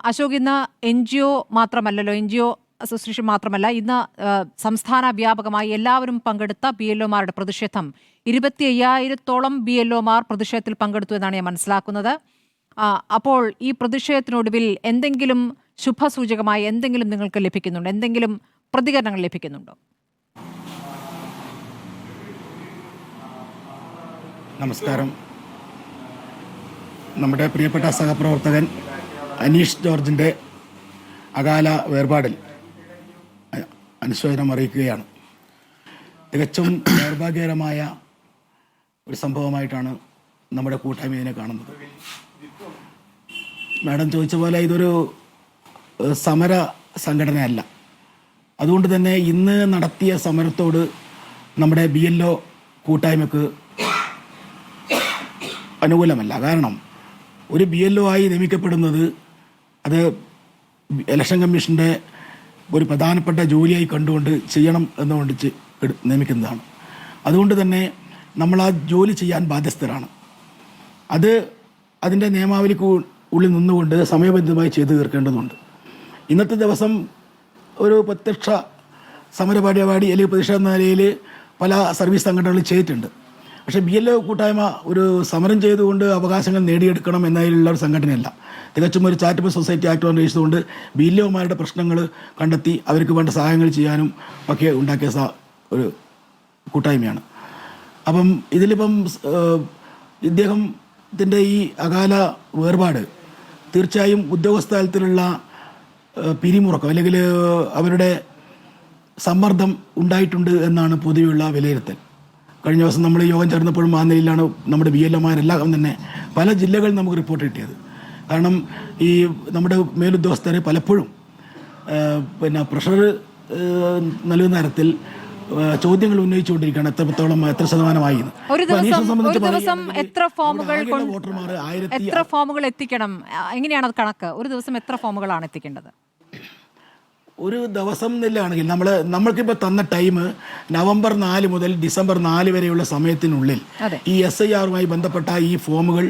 അശോക്, ഇന്ന് NGO മാത്രമല്ലല്ലോ, NGO association മാത്രമല്ല, ഇന്ന് സംസ്ഥാന വ്യാപകമായി എല്ലാവരും പങ്കെടുത്ത BLOമാരുടെ പ്രതിഷേധം 25,000-ഓളം BLOമാർ പ്രതിഷേധത്തിൽ പങ്കെടുത്തു എന്നാണ് ഞാൻ മനസ്സിലാക്കുന്നത്. അപ്പോൾ ഈ പ്രതിഷേധത്തിനൊടുവിൽ എന്തെങ്കിലും ശുഭസൂചകമായി എന്തെങ്കിലും നിങ്ങൾക്ക് ലഭിക്കുന്നുണ്ടോ? എന്തെങ്കിലും പ്രതികരണങ്ങൾ ലഭിക്കുന്നുണ്ടോ? നമസ്കാരം. നമ്മുടെ പ്രിയപ്പെട്ട സഹപ്രവർത്തകൻ അനീഷ് ജോർജിൻ്റെ അകാല വേർപാടിൽ അനുശോചനം അറിയിക്കുകയാണ്. തികച്ചും ദൗർഭാഗ്യകരമായ ഒരു സംഭവമായിട്ടാണ് നമ്മുടെ കൂട്ടായ്മ ഇതിനെ കാണുന്നത്. മാഡം ചോദിച്ച പോലെ ഇതൊരു സമര സംഘടനയല്ല. അതുകൊണ്ട് തന്നെ ഇന്ന് നടത്തിയ സമരത്തോട് നമ്മുടെ BLO കൂട്ടായ്മക്ക് അനുകൂലമല്ല. കാരണം ഒരു BLO ആയി നിയമിക്കപ്പെടുന്നത് അത് ഇലക്ഷൻ കമ്മീഷൻ്റെ ഒരു പ്രധാനപ്പെട്ട ജോലിയായി കണ്ടുകൊണ്ട് ചെയ്യണം എന്നുകൊണ്ട് നിയമിക്കുന്നതാണ്. അതുകൊണ്ട് തന്നെ നമ്മൾ ആ ജോലി ചെയ്യാൻ ബാധ്യസ്ഥരാണ്. അതിൻ്റെ നിയമാവലിക്ക് ഉള്ളിൽ നിന്നുകൊണ്ട് സമയബന്ധിതമായി ചെയ്തു തീർക്കേണ്ടതുണ്ട്. ഇന്നത്തെ ദിവസം ഒരു പ്രത്യക്ഷ സമരപരിപാടി അല്ലെങ്കിൽ പ്രതിഷേധ നിലയിൽ പല സർവീസ് സംഘടനകളും ചെയ്തിട്ടുണ്ട്. പക്ഷേ BLO കൂട്ടായ്മ ഒരു സമരം ചെയ്തുകൊണ്ട് അവകാശങ്ങൾ നേടിയെടുക്കണം എന്നതിലുള്ള ഒരു സംഘടനയല്ല. തികച്ചും ഒരു ചാരിറ്റബിൾ സൊസൈറ്റി ആക്ട് അന്വേഷിച്ചുകൊണ്ട് BLOമാരുടെ പ്രശ്നങ്ങൾ കണ്ടെത്തി അവർക്ക് വേണ്ട സഹായങ്ങൾ ചെയ്യാനും ഒക്കെ ഉണ്ടാക്കിയ ഒരു കൂട്ടായ്മയാണ്. അപ്പം ഇതിലിപ്പം ഇദ്ദേഹത്തിൻ്റെ ഈ അകാല വേർപാട് തീർച്ചയായും ഉദ്യോഗസ്ഥ തലത്തിലുള്ള പിരിമുറുക്കം അല്ലെങ്കിൽ അവരുടെ സമ്മർദ്ദം ഉണ്ടായിട്ടുണ്ട് എന്നാണ് പൊതുവെയുള്ള വിലയിരുത്തൽ. കഴിഞ്ഞ ദിവസം നമ്മൾ യോഗം ചേർന്നപ്പോഴും ആ നിലയിലാണ് നമ്മുടെ BLOമാരെല്ലാം തന്നെ പല ജില്ലകളിൽ നമുക്ക് റിപ്പോർട്ട് കിട്ടിയത്. കാരണം ഈ നമ്മുടെ മേലുദ്യോഗസ്ഥരെ പലപ്പോഴും പ്രഷർ നൽകുന്ന തരത്തിൽ ചോദ്യങ്ങൾ ഉന്നയിച്ചുകൊണ്ടിരിക്കുകയാണ്. എത്ര ശതമാനമായി എത്ര ഫോമുകൾ എത്തിക്കണം? എങ്ങനെയാണ് അത് കണക്ക്? ഒരു ദിവസം എത്ര ഫോമുകളാണ് എത്തിക്കേണ്ടത്? ഒരു ദിവസം എന്നില്ലാണെങ്കിൽ നമ്മൾക്കിപ്പോൾ തന്ന ടൈം നവംബർ 4 മുതൽ ഡിസംബർ 4 വരെയുള്ള സമയത്തിനുള്ളിൽ ഈ SIRമായി ബന്ധപ്പെട്ട ഈ ഫോമുകൾ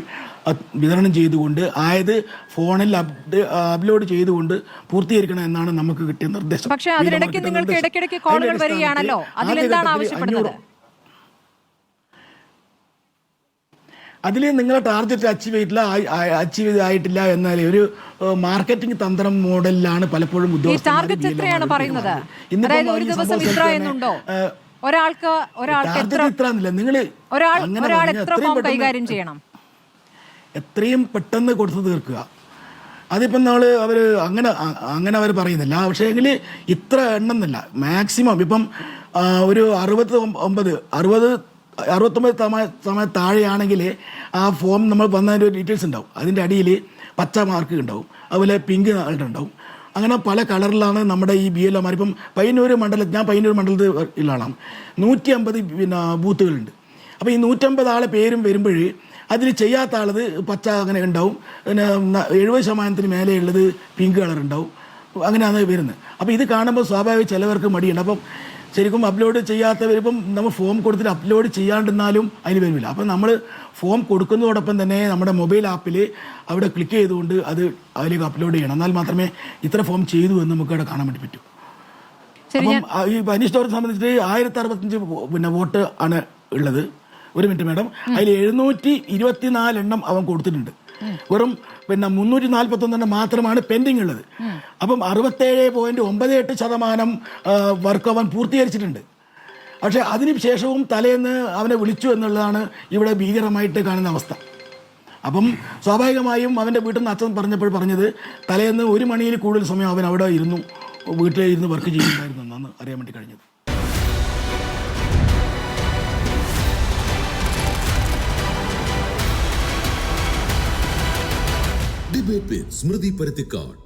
വിതരണം ചെയ്തുകൊണ്ട് ഫോണിൽ അപ്ലോഡ് ചെയ്തുകൊണ്ട് പൂർത്തീകരിക്കണം എന്നാണ് നമുക്ക് കിട്ടിയ നിർദ്ദേശം. പക്ഷേ അതിനിടയ്ക്ക് നിങ്ങൾക്ക് ഇടയ്ക്കിടയ്ക്ക് കോളുകൾ വരികയാണല്ലോ, അതിലെന്താണ് ആവശ്യപ്പെടുന്നത്? അതിൽ നിങ്ങളെ ടാർഗറ്റ് അച്ചീവ് ആയിട്ടില്ല എന്നാൽ ഒരു മാർക്കറ്റിംഗ് തന്ത്രം മോഡലിലാണ് പലപ്പോഴും ടാർഗറ്റ് എത്രയാണ് പറയുന്നത്? കൈകാര്യം ചെയ്യണം, എത്രയും പെട്ടെന്ന് കൊടുത്തു തീർക്കുക. അതിപ്പം അവർ അങ്ങനെ അവർ പറയുന്നില്ല. പക്ഷേ എങ്കിൽ ഇത്ര എണ്ണം എന്നല്ല, മാക്സിമം ഇപ്പം ഒരു 69 താഴെയാണെങ്കിൽ ആ ഫോം നമ്മൾ വന്നതിൻ്റെ ഒരു ഡീറ്റെയിൽസ് ഉണ്ടാവും. അതിൻ്റെ അടിയിൽ പച്ച മാർക്ക് ഉണ്ടാവും, അതുപോലെ പിങ്ക് ഉണ്ടാവും. അങ്ങനെ പല കളറിലാണ് നമ്മുടെ ഈ BLOമാർ. ഇപ്പം പയ്യന്നൂർ മണ്ഡലത്തിൽ ഉള്ള ആളാണ്. 150 ബൂത്തുകളുണ്ട്. അപ്പോൾ ഈ 150 ആളെ പേരും വരുമ്പോൾ അതിൽ ചെയ്യാത്ത ആളത് പച്ച അങ്ങനെ ഉണ്ടാവും, പിന്നെ 70% മേലെയുള്ളത് പിങ്ക് കളർ ഉണ്ടാവും. അങ്ങനെയാണ് വരുന്നത്. അപ്പോൾ ഇത് കാണുമ്പോൾ സ്വാഭാവിക ചിലവർക്ക് മടിയുണ്ട്. അപ്പം ശരിക്കും അപ്ലോഡ് ചെയ്യാത്തവരിപ്പം നമ്മൾ ഫോം കൊടുത്തിട്ട് അപ്ലോഡ് ചെയ്യാണ്ടിരുന്നാലും അതിന് വരുന്നില്ല. അപ്പം നമ്മൾ ഫോം കൊടുക്കുന്നതോടൊപ്പം തന്നെ നമ്മുടെ മൊബൈൽ ആപ്പിൽ അവിടെ ക്ലിക്ക് ചെയ്തുകൊണ്ട് അതിലേക്ക് അപ്ലോഡ് ചെയ്യണം. എന്നാൽ മാത്രമേ ഇത്ര ഫോം ചെയ്തു എന്ന് നമുക്ക് അവിടെ കാണാൻ വേണ്ടി പറ്റൂ. അപ്പം ഈ അനീഷ് ജോർജിനെ സംബന്ധിച്ച് 1065 വോട്ട് ആണ് ഉള്ളത്. ഒരു മിനിറ്റ് മാഡം, അതിൽ 724 എണ്ണം അവൻ കൊടുത്തിട്ടുണ്ട്. വെറും 341 മാത്രമാണ് പെൻഡിങ് ഉള്ളത്. അപ്പം 67.98% വർക്ക് അവൻ പൂർത്തീകരിച്ചിട്ടുണ്ട്. പക്ഷേ അതിന് ശേഷവും തലേന്ന് അവനെ വിളിച്ചു എന്നുള്ളതാണ് ഇവിടെ ഭീകരമായിട്ട് കാണുന്ന അവസ്ഥ. അപ്പം സ്വാഭാവികമായും അവൻ്റെ വീട്ടിൽ നിന്ന് അച്ഛൻ പറഞ്ഞത് തലേന്ന് 1 മണിയിൽ കൂടുതൽ സമയം അവൻ അവിടെ വീട്ടിലിരുന്ന് വർക്ക് ചെയ്യുന്നുണ്ടായിരുന്നു എന്നാണ് അറിയാൻ വേണ്ടി കഴിഞ്ഞത്. ഡിബേറ്റ് വിത്ത് സ്മൃതി പരുത്തിക്കാട്.